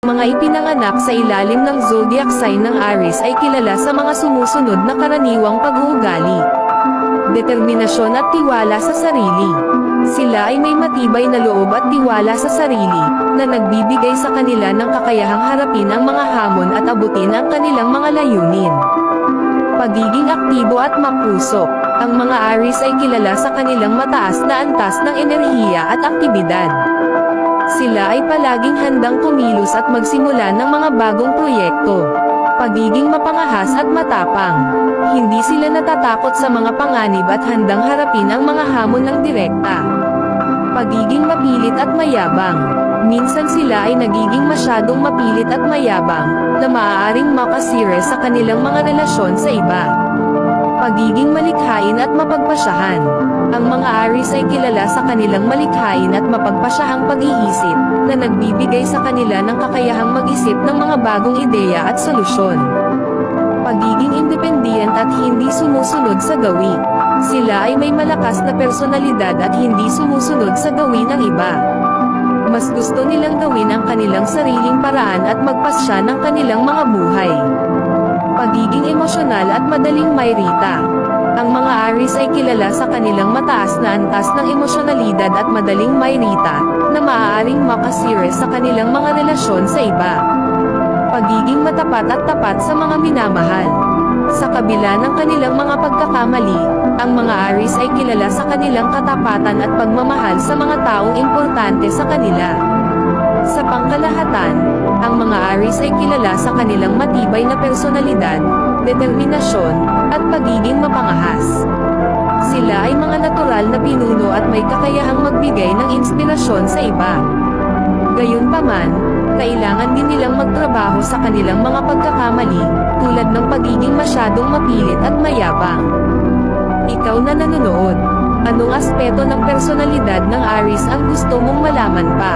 mga ipinanganak sa ilalim ng zodiac sign ng Aries ay kilala sa mga sumusunod na karaniwang pag-uugali. Determinasyon at tiwala sa sarili. Sila ay may matibay na loob at tiwala sa sarili, na nagbibigay sa kanila ng kakayahang harapin ang mga hamon at abutin ang kanilang mga layunin. Pagiging aktibo at mapuso. Ang mga Aries ay kilala sa kanilang mataas na antas ng enerhiya at aktibidad. Sila ay palaging handang kumilos at magsimula ng mga bagong proyekto. Pagiging mapangahas at matapang. Hindi sila natatakot sa mga panganib at handang harapin ang mga hamon ng direkta. Pagiging mapilit at mayabang. Minsan sila ay nagiging masyadong mapilit at mayabang, na maaaring makasira sa kanilang mga relasyon sa iba. Pagiging malikhain at mapagpasyahan. Ang mga Aries ay kilala sa kanilang malikhain at mapagpasyahang pag-iisip, na nagbibigay sa kanila ng kakayahang mag-isip ng mga bagong ideya at solusyon. Pagiging independent at hindi sumusunod sa gawi. Sila ay may malakas na personalidad at hindi sumusunod sa gawi ng iba. Mas gusto nilang gawin ang kanilang sariling paraan at magpasya ng kanilang mga buhay. Pagiging emosyonal at madaling mairita. Ang mga Aries ay kilala sa kanilang mataas na antas ng emosyonalidad at madaling mairita, na maaaring makasira sa kanilang mga relasyon sa iba. Pagiging matapat at tapat sa mga minamahal. Sa kabila ng kanilang mga pagkakamali, ang mga Aries ay kilala sa kanilang katapatan at pagmamahal sa mga taong importante sa kanila. Sa pangkalahatan, ang mga Aries ay kilala sa kanilang matibay na personalidad, determinasyon, at pagiging mapangahas. Sila ay mga natural na pinuno at may kakayahang magbigay ng inspirasyon sa iba. Gayunpaman, kailangan din nilang magtrabaho sa kanilang mga pagkakamali, tulad ng pagiging masyadong mapilit at mayabang. Ikaw na nanonood, anong aspeto ng personalidad ng Aries ang gusto mong malaman pa?